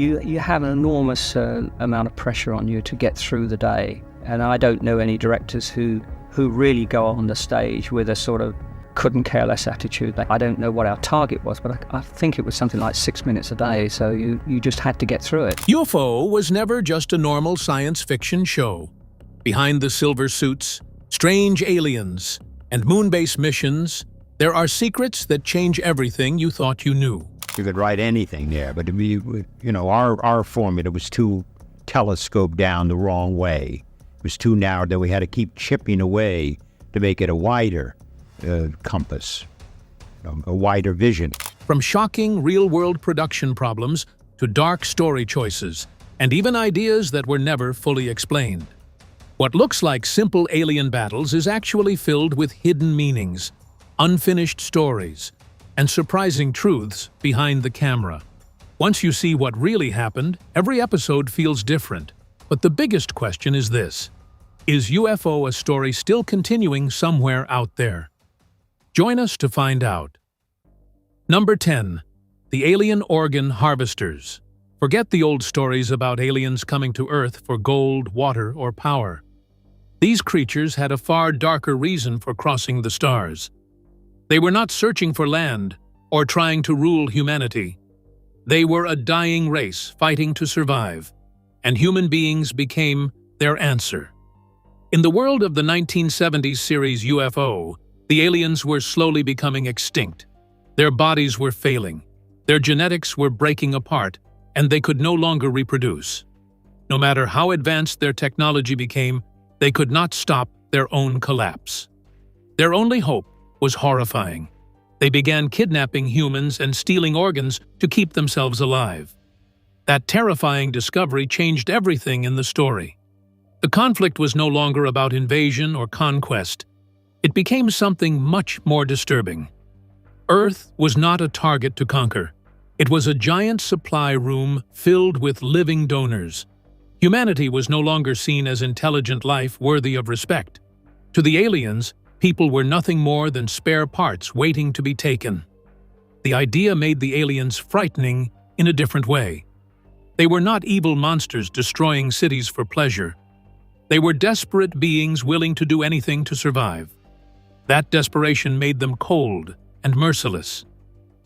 You have an enormous amount of pressure on you to get through the day, and I don't know any directors who really go on the stage with a sort of couldn't care less attitude. I don't know what our target was, but I think it was something like 6 minutes a day, so you just had to get through it. UFO was never just a normal science fiction show. Behind the silver suits, strange aliens, and Moonbase missions, there are secrets that change everything you thought you knew. You could write anything there, but our formula was too telescoped down the wrong way. It was too narrow that we had to keep chipping away to make it a wider compass, a wider vision. From shocking real-world production problems to dark story choices, and even ideas that were never fully explained. What looks like simple alien battles is actually filled with hidden meanings, unfinished stories, and surprising truths behind the camera. Once you see what really happened, every episode feels different. But the biggest question is this: is UFO a story still continuing somewhere out there? Join us to find out. Number 10. The Alien Organ Harvesters. Forget the old stories about aliens coming to Earth for gold, water, or power. These creatures had a far darker reason for crossing the stars. They were not searching for land or trying to rule humanity. They were a dying race fighting to survive, and human beings became their answer. In the world of the 1970s series UFO, the aliens were slowly becoming extinct. Their bodies were failing, their genetics were breaking apart, and they could no longer reproduce. No matter how advanced their technology became, they could not stop their own collapse. Their only hope was horrifying. They began kidnapping humans and stealing organs to keep themselves alive. That terrifying discovery changed everything in the story. The conflict was no longer about invasion or conquest. It became something much more disturbing. Earth was not a target to conquer. It was a giant supply room filled with living donors. Humanity was no longer seen as intelligent life worthy of respect. To the aliens, people were nothing more than spare parts waiting to be taken. The idea made the aliens frightening in a different way. They were not evil monsters destroying cities for pleasure. They were desperate beings willing to do anything to survive. That desperation made them cold and merciless.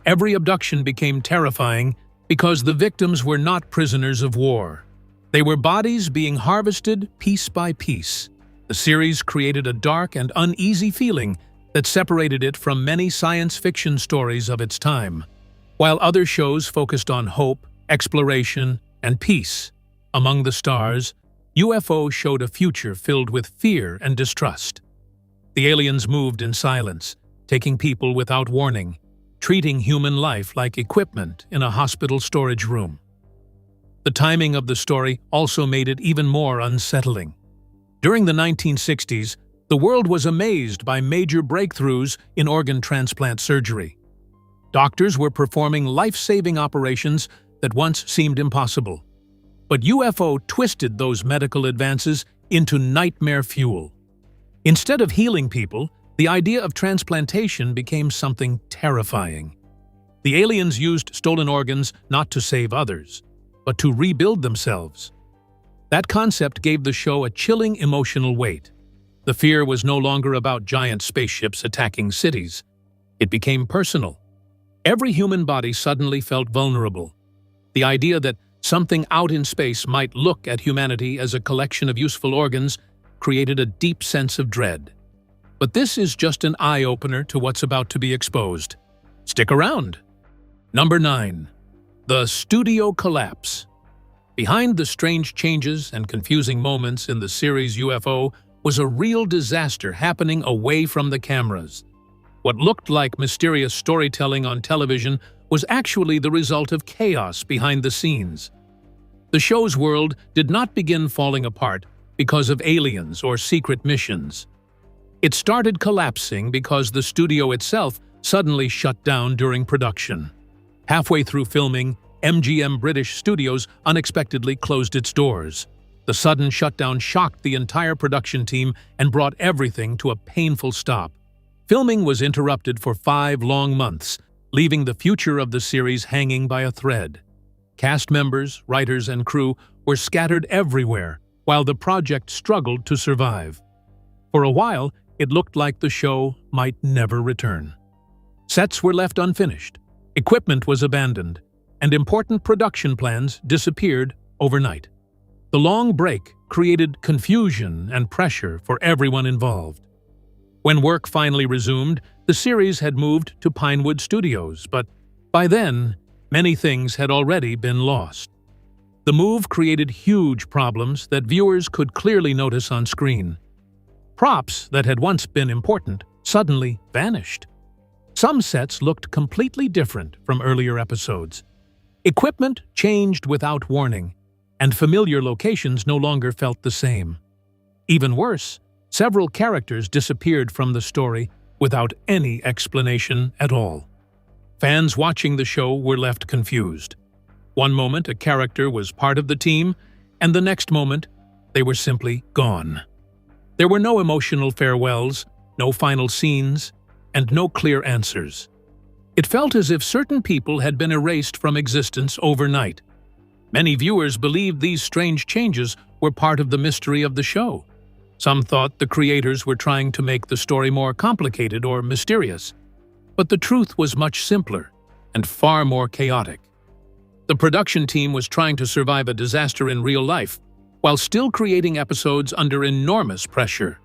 Every abduction became terrifying because the victims were not prisoners of war. They were bodies being harvested piece by piece. The series created a dark and uneasy feeling that separated it from many science fiction stories of its time. While other shows focused on hope, exploration, and peace among the stars, UFO showed a future filled with fear and distrust. The aliens moved in silence, taking people without warning, treating human life like equipment in a hospital storage room. The timing of the story also made it even more unsettling. During the 1960s, the world was amazed by major breakthroughs in organ transplant surgery. Doctors were performing life-saving operations that once seemed impossible. But UFO twisted those medical advances into nightmare fuel. Instead of healing people, the idea of transplantation became something terrifying. The aliens used stolen organs not to save others, but to rebuild themselves. That concept gave the show a chilling emotional weight. The fear was no longer about giant spaceships attacking cities. It became personal. Every human body suddenly felt vulnerable. The idea that something out in space might look at humanity as a collection of useful organs created a deep sense of dread. But this is just an eye-opener to what's about to be exposed. Stick around! Number 9. The Studio Collapse. Behind the strange changes and confusing moments in the series UFO was a real disaster happening away from the cameras. What looked like mysterious storytelling on television was actually the result of chaos behind the scenes. The show's world did not begin falling apart because of aliens or secret missions. It started collapsing because the studio itself suddenly shut down during production. Halfway through filming, MGM British Studios unexpectedly closed its doors. The sudden shutdown shocked the entire production team and brought everything to a painful stop. Filming was interrupted for 5 long months, leaving the future of the series hanging by a thread. Cast members, writers, and crew were scattered everywhere, while the project struggled to survive. For a while, it looked like the show might never return. Sets were left unfinished, equipment was abandoned, and important production plans disappeared overnight. The long break created confusion and pressure for everyone involved. When work finally resumed, the series had moved to Pinewood Studios, but by then, many things had already been lost. The move created huge problems that viewers could clearly notice on screen. Props that had once been important suddenly vanished. Some sets looked completely different from earlier episodes. Equipment changed without warning, and familiar locations no longer felt the same. Even worse, several characters disappeared from the story without any explanation at all. Fans watching the show were left confused. One moment a character was part of the team, and the next moment they were simply gone. There were no emotional farewells, no final scenes, and no clear answers. It felt as if certain people had been erased from existence overnight. Many viewers believed these strange changes were part of the mystery of the show. Some thought the creators were trying to make the story more complicated or mysterious. But the truth was much simpler and far more chaotic. The production team was trying to survive a disaster in real life, while still creating episodes under enormous pressure.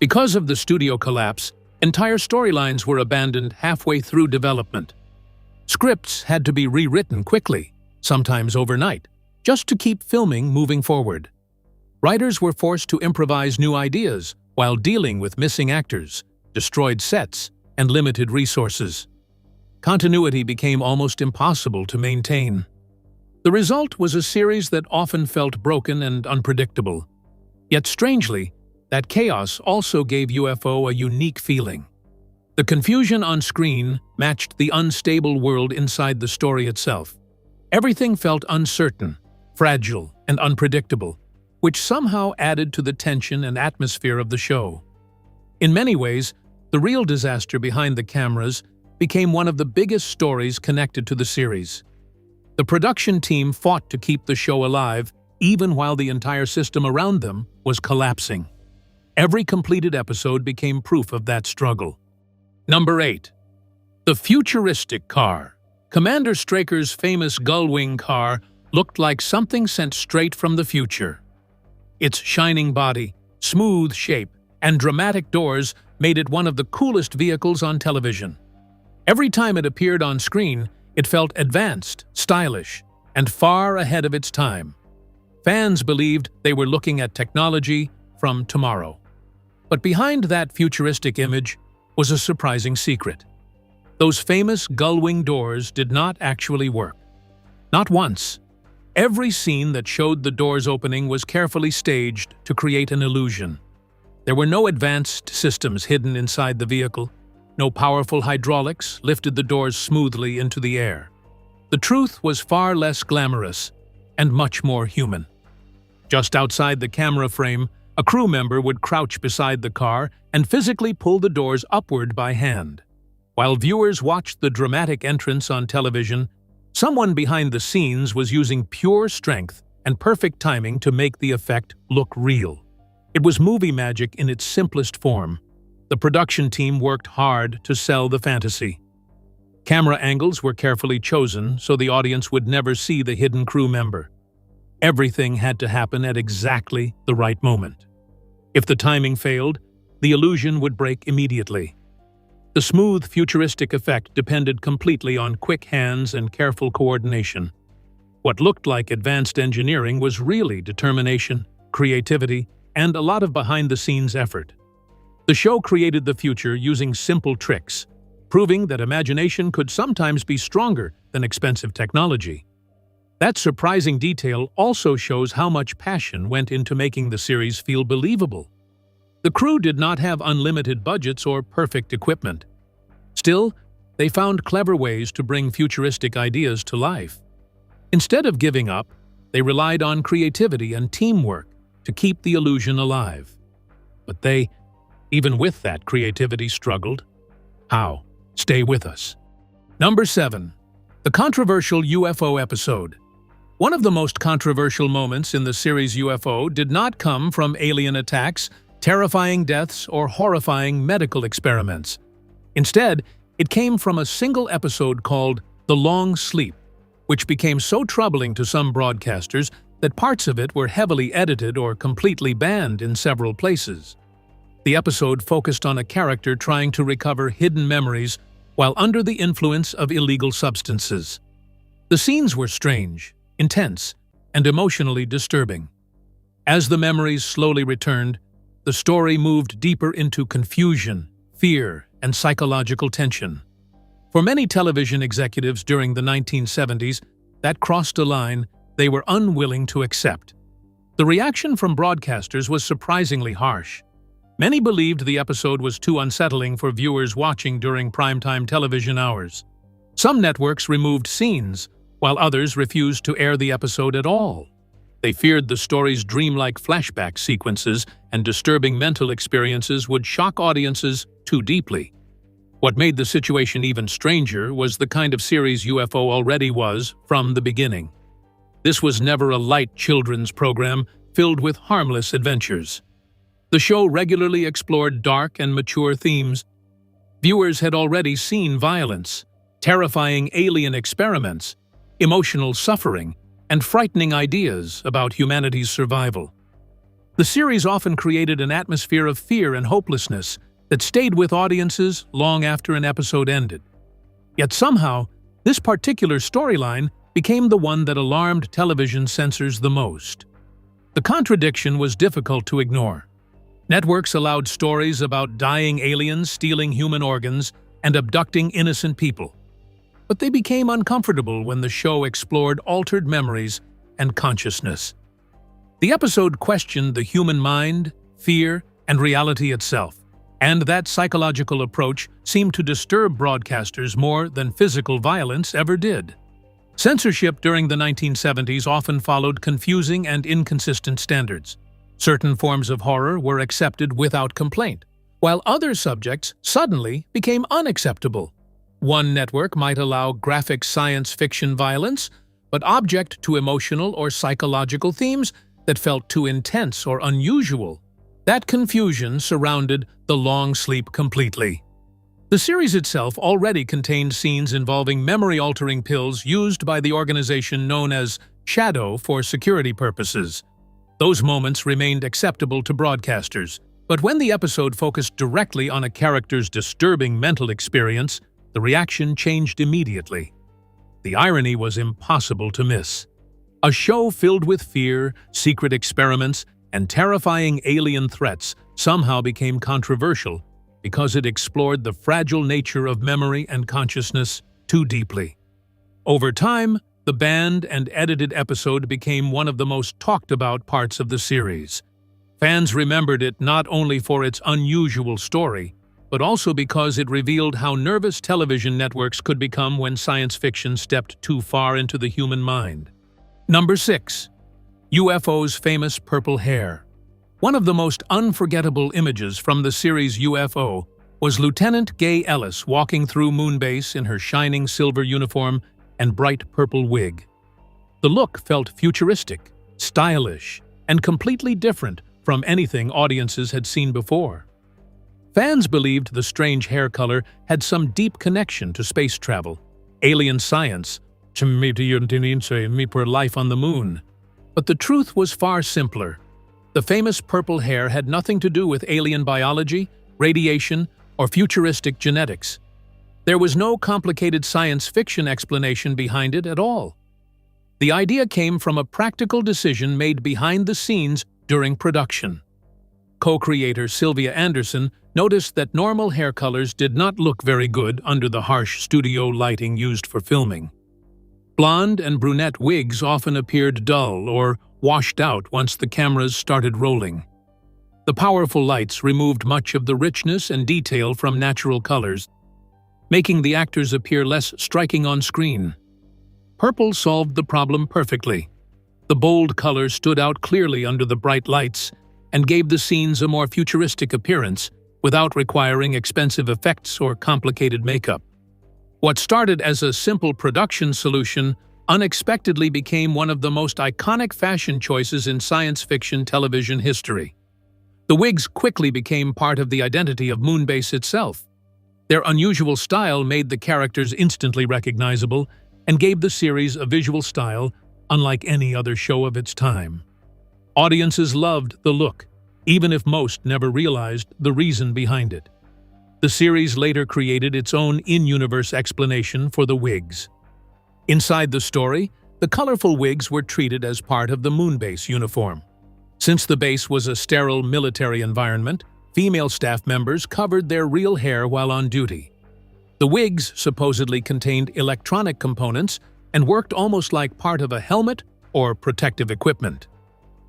Because of the studio collapse, entire storylines were abandoned halfway through development. Scripts had to be rewritten quickly, sometimes overnight, just to keep filming moving forward. Writers were forced to improvise new ideas while dealing with missing actors, destroyed sets, and limited resources. Continuity became almost impossible to maintain. The result was a series that often felt broken and unpredictable. Yet strangely, that chaos also gave UFO a unique feeling. The confusion on screen matched the unstable world inside the story itself. Everything felt uncertain, fragile, and unpredictable, which somehow added to the tension and atmosphere of the show. In many ways, the real disaster behind the cameras became one of the biggest stories connected to the series. The production team fought to keep the show alive, even while the entire system around them was collapsing. Every completed episode became proof of that struggle. Number 8. The futuristic car. Commander Straker's famous gull-wing car looked like something sent straight from the future. Its shining body, smooth shape, and dramatic doors made it one of the coolest vehicles on television. Every time it appeared on screen, it felt advanced, stylish, and far ahead of its time. Fans believed they were looking at technology from tomorrow. But behind that futuristic image was a surprising secret. Those famous gull-wing doors did not actually work. Not once. Every scene that showed the doors opening was carefully staged to create an illusion. There were no advanced systems hidden inside the vehicle. No powerful hydraulics lifted the doors smoothly into the air. The truth was far less glamorous and much more human. Just outside the camera frame, a crew member would crouch beside the car and physically pull the doors upward by hand. While viewers watched the dramatic entrance on television, someone behind the scenes was using pure strength and perfect timing to make the effect look real. It was movie magic in its simplest form. The production team worked hard to sell the fantasy. Camera angles were carefully chosen so the audience would never see the hidden crew member. Everything had to happen at exactly the right moment. If the timing failed, the illusion would break immediately. The smooth, futuristic effect depended completely on quick hands and careful coordination. What looked like advanced engineering was really determination, creativity, and a lot of behind-the-scenes effort. The show created the future using simple tricks, proving that imagination could sometimes be stronger than expensive technology. That surprising detail also shows how much passion went into making the series feel believable. The crew did not have unlimited budgets or perfect equipment. Still, they found clever ways to bring futuristic ideas to life. Instead of giving up, they relied on creativity and teamwork to keep the illusion alive. But they, even with that creativity, struggled. How? Stay with us. Number 7. The controversial UFO episode. One of the most controversial moments in the series UFO did not come from alien attacks, terrifying deaths, or horrifying medical experiments. Instead, it came from a single episode called The Long Sleep, which became so troubling to some broadcasters that parts of it were heavily edited or completely banned in several places. The episode focused on a character trying to recover hidden memories while under the influence of illegal substances. The scenes were strange, intense, and emotionally disturbing. As the memories slowly returned, the story moved deeper into confusion, fear, and psychological tension. For many television executives during the 1970s, that crossed a line they were unwilling to accept. The reaction from broadcasters was surprisingly harsh. Many believed the episode was too unsettling for viewers watching during primetime television hours. Some networks removed scenes, while others refused to air the episode at all. They feared the story's dreamlike flashback sequences and disturbing mental experiences would shock audiences too deeply. What made the situation even stranger was the kind of series UFO already was from the beginning. This was never a light children's program filled with harmless adventures. The show regularly explored dark and mature themes. Viewers had already seen violence, terrifying alien experiments, emotional suffering, and frightening ideas about humanity's survival. The series often created an atmosphere of fear and hopelessness that stayed with audiences long after an episode ended. Yet somehow, this particular storyline became the one that alarmed television censors the most. The contradiction was difficult to ignore. Networks allowed stories about dying aliens stealing human organs and abducting innocent people. But they became uncomfortable when the show explored altered memories and consciousness. The episode questioned the human mind, fear, and reality itself, and that psychological approach seemed to disturb broadcasters more than physical violence ever did. Censorship during the 1970s often followed confusing and inconsistent standards. Certain forms of horror were accepted without complaint, while other subjects suddenly became unacceptable. One network might allow graphic science fiction violence, but object to emotional or psychological themes that felt too intense or unusual. That confusion surrounded The Long Sleep completely. The series itself already contained scenes involving memory-altering pills used by the organization known as Shadow for security purposes. Those moments remained acceptable to broadcasters, but when the episode focused directly on a character's disturbing mental experience, the reaction changed immediately. The irony was impossible to miss. A show filled with fear, secret experiments, and terrifying alien threats somehow became controversial because it explored the fragile nature of memory and consciousness too deeply. Over time, the banned and edited episode became one of the most talked-about parts of the series. Fans remembered it not only for its unusual story, but also because it revealed how nervous television networks could become when science fiction stepped too far into the human mind. Number 6. UFO's famous purple hair. One of the most unforgettable images from the series UFO was Lieutenant Gay Ellis walking through Moonbase in her shining silver uniform and bright purple wig. The look felt futuristic, stylish, and completely different from anything audiences had seen before. Fans believed the strange hair color had some deep connection to space travel, alien science, or life on the moon. But the truth was far simpler. The famous purple hair had nothing to do with alien biology, radiation, or futuristic genetics. There was no complicated science fiction explanation behind it at all. The idea came from a practical decision made behind the scenes during production. Co-creator Sylvia Anderson noticed that normal hair colors did not look very good under the harsh studio lighting used for filming. Blonde and brunette wigs often appeared dull or washed out once the cameras started rolling. The powerful lights removed much of the richness and detail from natural colors, making the actors appear less striking on screen. Purple solved the problem perfectly. The bold color stood out clearly under the bright lights and gave the scenes a more futuristic appearance without requiring expensive effects or complicated makeup. What started as a simple production solution unexpectedly became one of the most iconic fashion choices in science fiction television history. The wigs quickly became part of the identity of Moonbase itself. Their unusual style made the characters instantly recognizable and gave the series a visual style unlike any other show of its time. Audiences loved the look, even if most never realized the reason behind it. The series later created its own in-universe explanation for the wigs. Inside the story, the colorful wigs were treated as part of the Moonbase uniform. Since the base was a sterile military environment, female staff members covered their real hair while on duty. The wigs supposedly contained electronic components and worked almost like part of a helmet or protective equipment.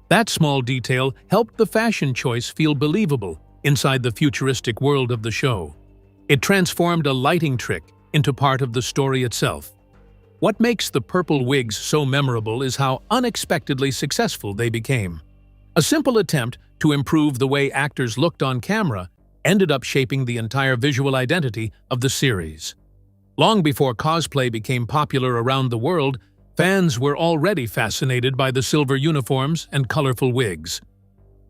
That small detail helped the fashion choice feel believable inside the futuristic world of the show. It transformed a lighting trick into part of the story itself. What makes the purple wigs so memorable is how unexpectedly successful they became. A simple attempt to improve the way actors looked on camera ended up shaping the entire visual identity of the series. Long before cosplay became popular around the world, fans were already fascinated by the silver uniforms and colorful wigs.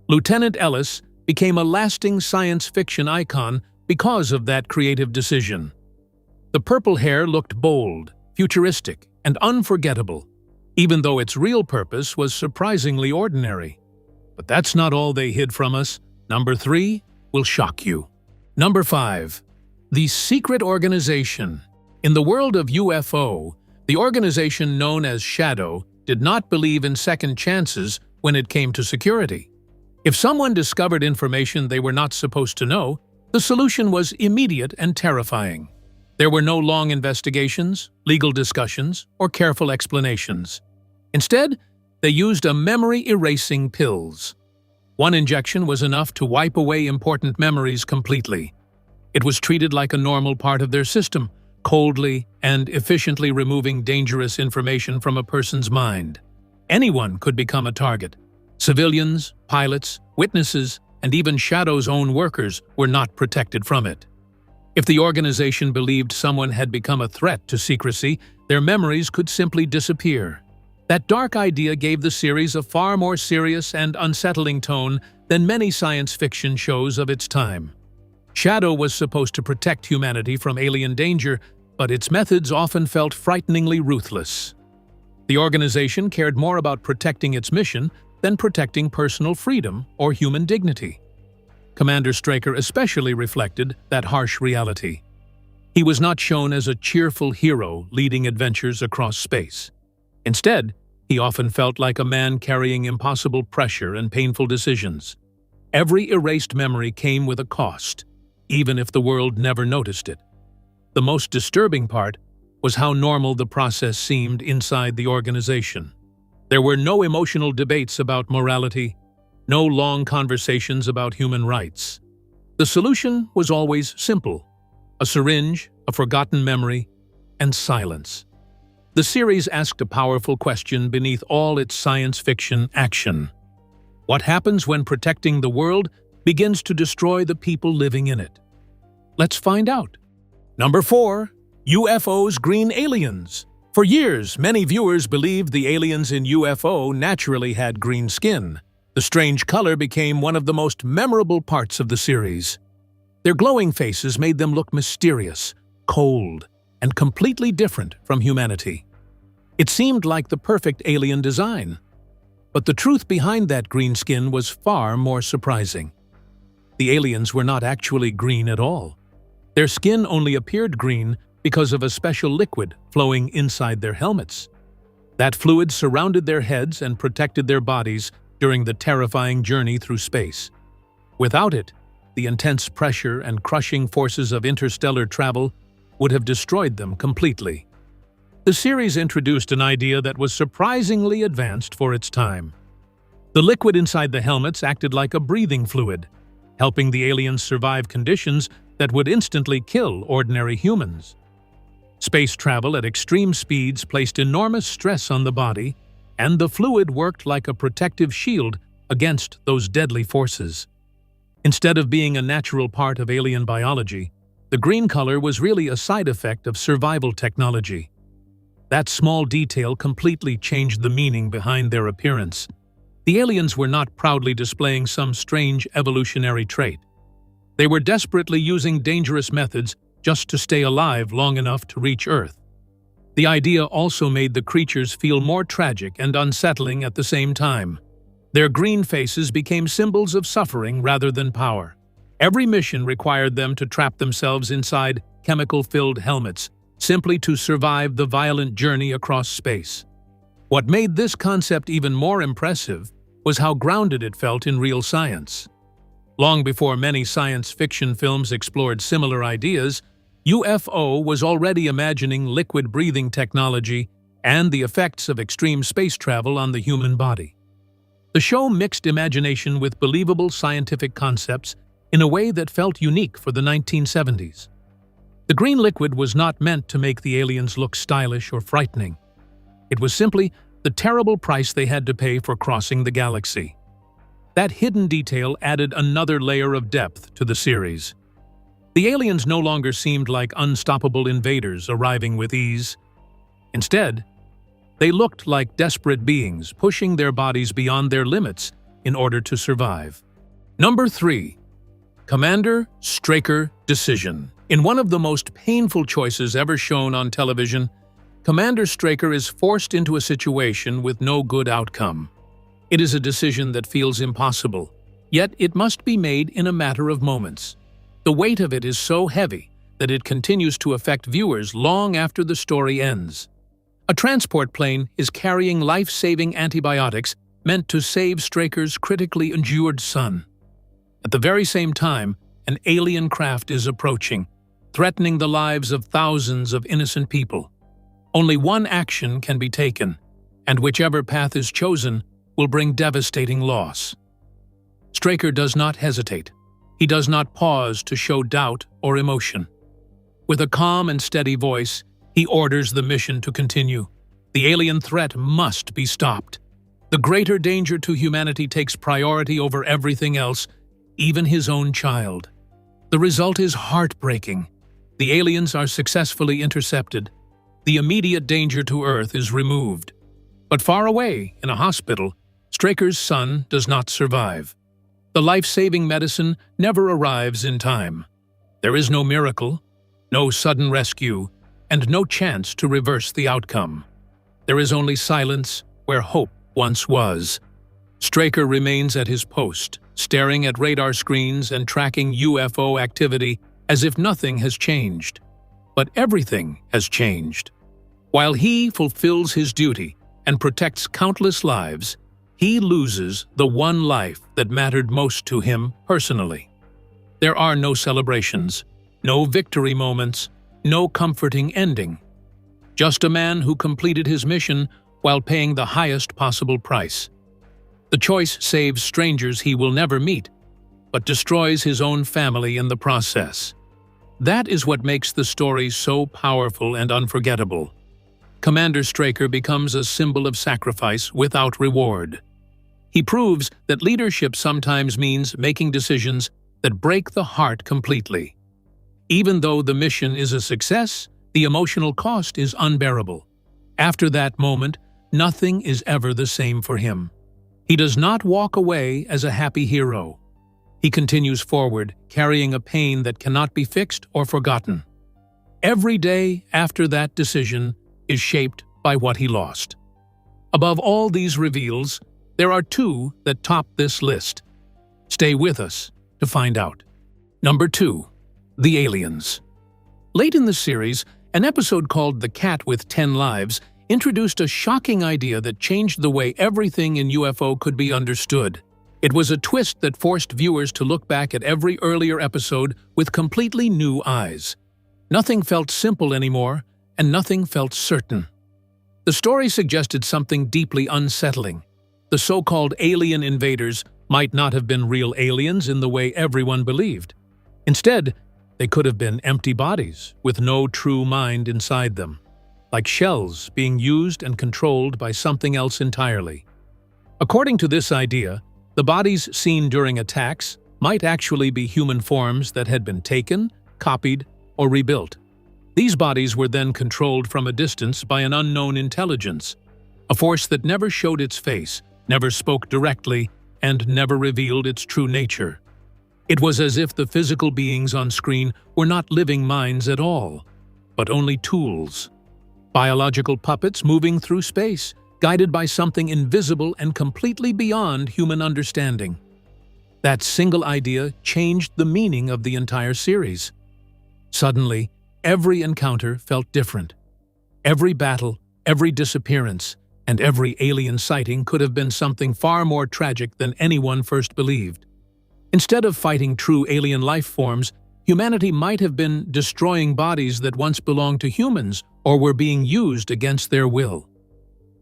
Lieutenant Ellis became a lasting science fiction icon because of that creative decision. The purple hair looked bold, futuristic, and unforgettable, even though its real purpose was surprisingly ordinary. But that's not all they hid from us. Number 3 will shock you. Number 5. The Secret Organization. In the world of UFO, the organization known as Shadow did not believe in second chances when it came to security. If someone discovered information they were not supposed to know, the solution was immediate and terrifying. There were no long investigations, legal discussions, or careful explanations. Instead, they used a memory-erasing pills. One injection was enough to wipe away important memories completely. It was treated like a normal part of their system, coldly and efficiently removing dangerous information from a person's mind. Anyone could become a target. Civilians, pilots, witnesses, and even Shadow's own workers were not protected from it. If the organization believed someone had become a threat to secrecy, their memories could simply disappear. That dark idea gave the series a far more serious and unsettling tone than many science fiction shows of its time. Shadow was supposed to protect humanity from alien danger, but its methods often felt frighteningly ruthless. The organization cared more about protecting its mission than protecting personal freedom or human dignity. Commander Straker especially reflected that harsh reality. He was not shown as a cheerful hero leading adventures across space. Instead, he often felt like a man carrying impossible pressure and painful decisions. Every erased memory came with a cost, even if the world never noticed it. The most disturbing part was how normal the process seemed inside the organization. There were no emotional debates about morality, no long conversations about human rights. The solution was always simple: a syringe, a forgotten memory, and silence. The series asked a powerful question beneath all its science fiction action. What happens when protecting the world begins to destroy the people living in it? Let's find out. Number 4. UFO's green aliens. For years, many viewers believed the aliens in UFO naturally had green skin. The strange color became one of the most memorable parts of the series. Their glowing faces made them look mysterious, cold, and completely different from humanity. It seemed like the perfect alien design. But the truth behind that green skin was far more surprising. The aliens were not actually green at all. Their skin only appeared green because of a special liquid flowing inside their helmets. That fluid surrounded their heads and protected their bodies during the terrifying journey through space. Without it, the intense pressure and crushing forces of interstellar travel would have destroyed them completely. The series introduced an idea that was surprisingly advanced for its time. The liquid inside the helmets acted like a breathing fluid, helping the aliens survive conditions that would instantly kill ordinary humans. Space travel at extreme speeds placed enormous stress on the body, and the fluid worked like a protective shield against those deadly forces. Instead of being a natural part of alien biology, the green color was really a side effect of survival technology. That small detail completely changed the meaning behind their appearance. The aliens were not proudly displaying some strange evolutionary trait. They were desperately using dangerous methods just to stay alive long enough to reach Earth. The idea also made the creatures feel more tragic and unsettling at the same time. Their green faces became symbols of suffering rather than power. Every mission required them to trap themselves inside chemical-filled helmets, simply to survive the violent journey across space. What made this concept even more impressive was how grounded it felt in real science. Long before many science fiction films explored similar ideas, UFO was already imagining liquid breathing technology and the effects of extreme space travel on the human body. The show mixed imagination with believable scientific concepts in a way that felt unique for the 1970s. The green liquid was not meant to make the aliens look stylish or frightening. It was simply the terrible price they had to pay for crossing the galaxy. That hidden detail added another layer of depth to the series. The aliens no longer seemed like unstoppable invaders arriving with ease. Instead, they looked like desperate beings pushing their bodies beyond their limits in order to survive. Number 3. Commander Straker Decision. In one of the most painful choices ever shown on television, Commander Straker is forced into a situation with no good outcome. It is a decision that feels impossible, yet it must be made in a matter of moments. The weight of it is so heavy that it continues to affect viewers long after the story ends. A transport plane is carrying life-saving antibiotics meant to save Straker's critically injured son. At the very same time, an alien craft is approaching, threatening the lives of thousands of innocent people. Only one action can be taken, and whichever path is chosen will bring devastating loss. Straker does not hesitate. He does not pause to show doubt or emotion. With a calm and steady voice, he orders the mission to continue. The alien threat must be stopped. The greater danger to humanity takes priority over everything else, even his own child. The result is heartbreaking. The aliens are successfully intercepted. The immediate danger to Earth is removed. But far away, in a hospital, Straker's son does not survive. The life-saving medicine never arrives in time. There is no miracle, no sudden rescue, and no chance to reverse the outcome. There is only silence where hope once was. Straker remains at his post, staring at radar screens and tracking UFO activity as if nothing has changed. But everything has changed. While he fulfills his duty and protects countless lives, he loses the one life that mattered most to him personally. There are no celebrations, no victory moments, no comforting ending. Just a man who completed his mission while paying the highest possible price. The choice saves strangers he will never meet, but destroys his own family in the process. That is what makes the story so powerful and unforgettable. Commander Straker becomes a symbol of sacrifice without reward. He proves that leadership sometimes means making decisions that break the heart completely. Even though the mission is a success, the emotional cost is unbearable. After that moment, nothing is ever the same for him. He does not walk away as a happy hero. He continues forward, carrying a pain that cannot be fixed or forgotten. Every day after that decision is shaped by what he lost. Above all these reveals, there are two that top this list. Stay with us to find out. Number 2. The Aliens. Late in the series, an episode called The Cat with 10 Lives introduced a shocking idea that changed the way everything in UFO could be understood. It was a twist that forced viewers to look back at every earlier episode with completely new eyes. Nothing felt simple anymore, and nothing felt certain. The story suggested something deeply unsettling. The so-called alien invaders might not have been real aliens in the way everyone believed. Instead, they could have been empty bodies with no true mind inside them, like shells being used and controlled by something else entirely. According to this idea, the bodies seen during attacks might actually be human forms that had been taken, copied, or rebuilt. These bodies were then controlled from a distance by an unknown intelligence, a force that never showed its face, never spoke directly, and never revealed its true nature. It was as if the physical beings on screen were not living minds at all, but only tools. Biological puppets moving through space, guided by something invisible and completely beyond human understanding. That single idea changed the meaning of the entire series. Suddenly, every encounter felt different. Every battle, every disappearance, and every alien sighting could have been something far more tragic than anyone first believed. Instead of fighting true alien life forms, humanity might have been destroying bodies that once belonged to humans or were being used against their will.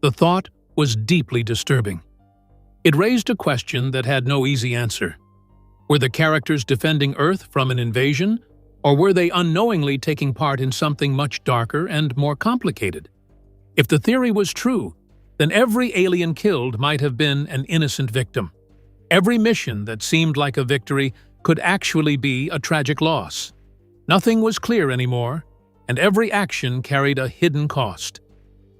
The thought was deeply disturbing. It raised a question that had no easy answer. Were the characters defending Earth from an invasion, or were they unknowingly taking part in something much darker and more complicated? If the theory was true, then every alien killed might have been an innocent victim. Every mission that seemed like a victory could actually be a tragic loss. Nothing was clear anymore, and every action carried a hidden cost.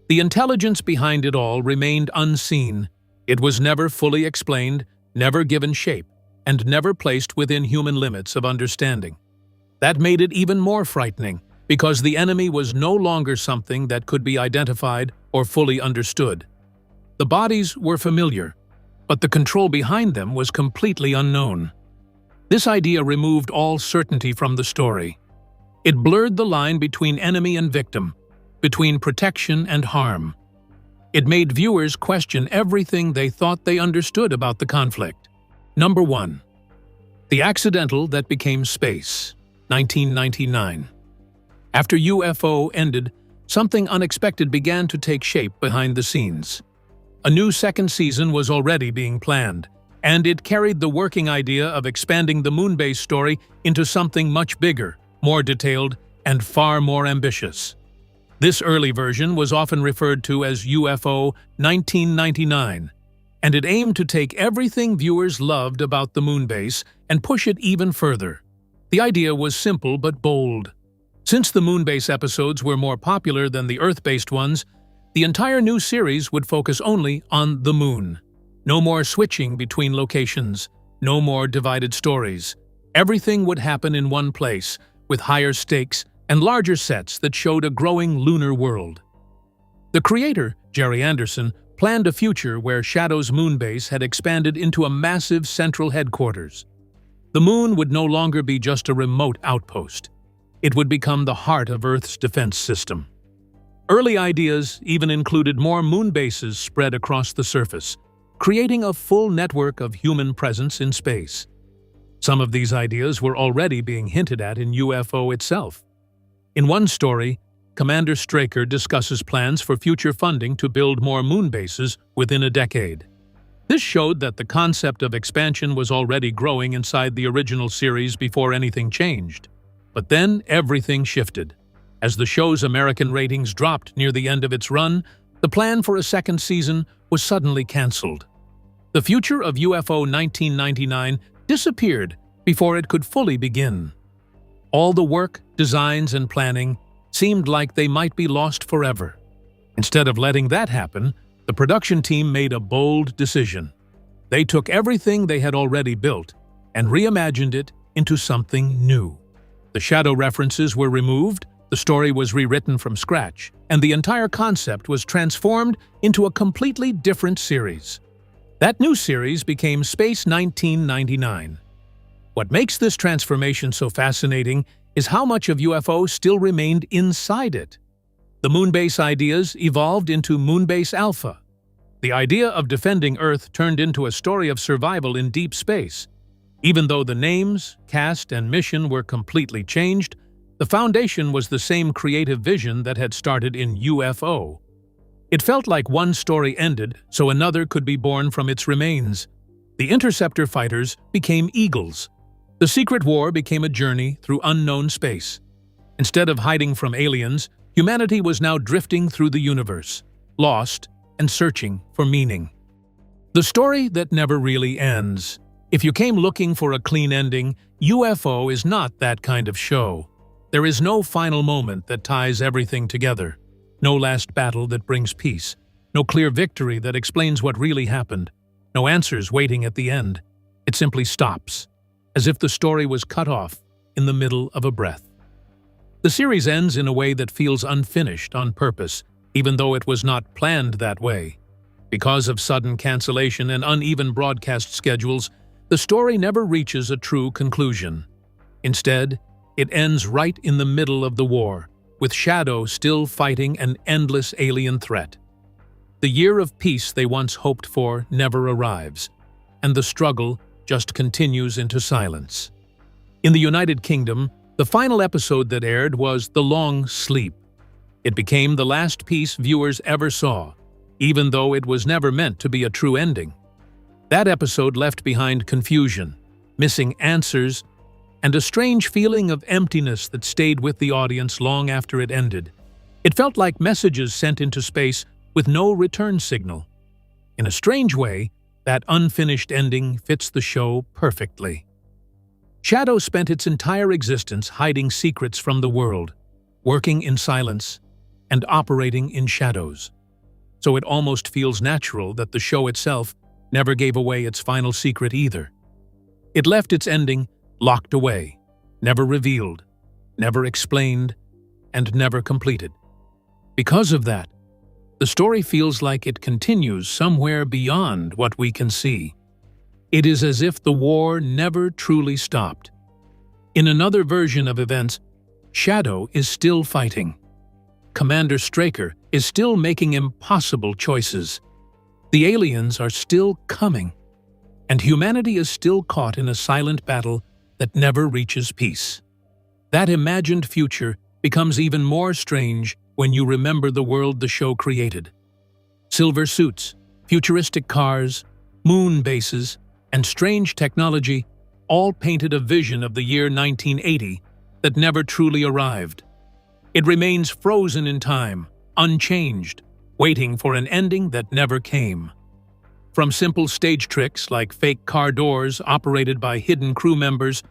The intelligence behind it all remained unseen. It was never fully explained, never given shape, and never placed within human limits of understanding. That made it even more frightening, because the enemy was no longer something that could be identified or fully understood. The bodies were familiar, but the control behind them was completely unknown. This idea removed all certainty from the story. It blurred the line between enemy and victim, between protection and harm. It made viewers question everything they thought they understood about the conflict. Number 1. The Accidental That Became Space, 1999. After UFO ended, something unexpected began to take shape behind the scenes. A new second season was already being planned, and it carried the working idea of expanding the Moonbase story into something much bigger, more detailed, and far more ambitious. This early version was often referred to as UFO 1999, and it aimed to take everything viewers loved about the Moonbase and push it even further. The idea was simple but bold. Since the Moonbase episodes were more popular than the Earth-based ones, the entire new series would focus only on the Moon. No more switching between locations, no more divided stories. Everything would happen in one place, with higher stakes and larger sets that showed a growing lunar world. The creator, Jerry Anderson, planned a future where Shadow's Moonbase had expanded into a massive central headquarters. The Moon would no longer be just a remote outpost. It would become the heart of Earth's defense system. Early ideas even included more moonbases spread across the surface, creating a full network of human presence in space. Some of these ideas were already being hinted at in UFO itself. In one story, Commander Straker discusses plans for future funding to build more moonbases within a decade. This showed that the concept of expansion was already growing inside the original series before anything changed. But then everything shifted. As the show's American ratings dropped near the end of its run, the plan for a second season was suddenly canceled. The future of UFO 1999 disappeared before it could fully begin. All the work, designs, and planning seemed like they might be lost forever. Instead of letting that happen, the production team made a bold decision. They took everything they had already built and reimagined it into something new. The Shadow references were removed, the story was rewritten from scratch, and the entire concept was transformed into a completely different series. That new series became Space 1999. What makes this transformation so fascinating is how much of UFO still remained inside it. The Moonbase ideas evolved into Moonbase Alpha. The idea of defending Earth turned into a story of survival in deep space. Even though the names, cast, and mission were completely changed, the foundation was the same creative vision that had started in UFO. It felt like one story ended so another could be born from its remains. The interceptor fighters became eagles. The secret war became a journey through unknown space. Instead of hiding from aliens, humanity was now drifting through the universe, lost and searching for meaning. The story that never really ends. If you came looking for a clean ending, UFO is not that kind of show. There is no final moment that ties everything together, no last battle that brings peace, no clear victory that explains what really happened, no answers waiting at the end. It simply stops, as if the story was cut off in the middle of a breath. The series ends in a way that feels unfinished on purpose, even though it was not planned that way. Because of sudden cancellation and uneven broadcast schedules, the story never reaches a true conclusion. Instead, it ends right in the middle of the war, with Shadow still fighting an endless alien threat. The year of peace they once hoped for never arrives, and the struggle just continues into silence. In the United Kingdom, the final episode that aired was The Long Sleep. It became the last piece viewers ever saw, even though it was never meant to be a true ending. That episode left behind confusion, missing answers, and a strange feeling of emptiness that stayed with the audience long after it ended. It felt like messages sent into space with no return signal. In a strange way, that unfinished ending fits the show perfectly. Shadow spent its entire existence hiding secrets from the world, working in silence, and operating in shadows. So it almost feels natural that the show itself never gave away its final secret either. It left its ending locked away, never revealed, never explained, and never completed. Because of that, the story feels like it continues somewhere beyond what we can see. It is as if the war never truly stopped. In another version of events, Shadow is still fighting. Commander Straker is still making impossible choices. The aliens are still coming, and humanity is still caught in a silent battle that never reaches peace. That imagined future becomes even more strange when you remember the world the show created. Silver suits, futuristic cars, moon bases, and strange technology all painted a vision of the year 1980 that never truly arrived. It remains frozen in time, unchanged, waiting for an ending that never came. From simple stage tricks like fake car doors operated by hidden crew members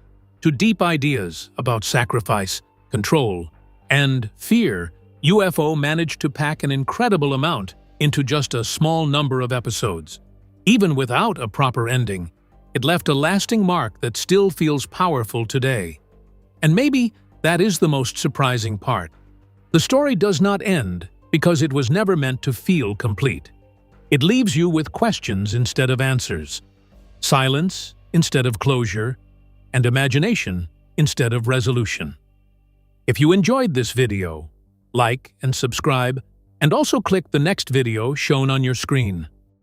to deep ideas about sacrifice, control, and fear, UFO managed to pack an incredible amount into just a small number of episodes. Even without a proper ending, it left a lasting mark that still feels powerful today. And maybe that is the most surprising part. The story does not end because it was never meant to feel complete. It leaves you with questions instead of answers, silence instead of closure, and imagination instead of resolution. If you enjoyed this video, like and subscribe, and also click the next video shown on your screen.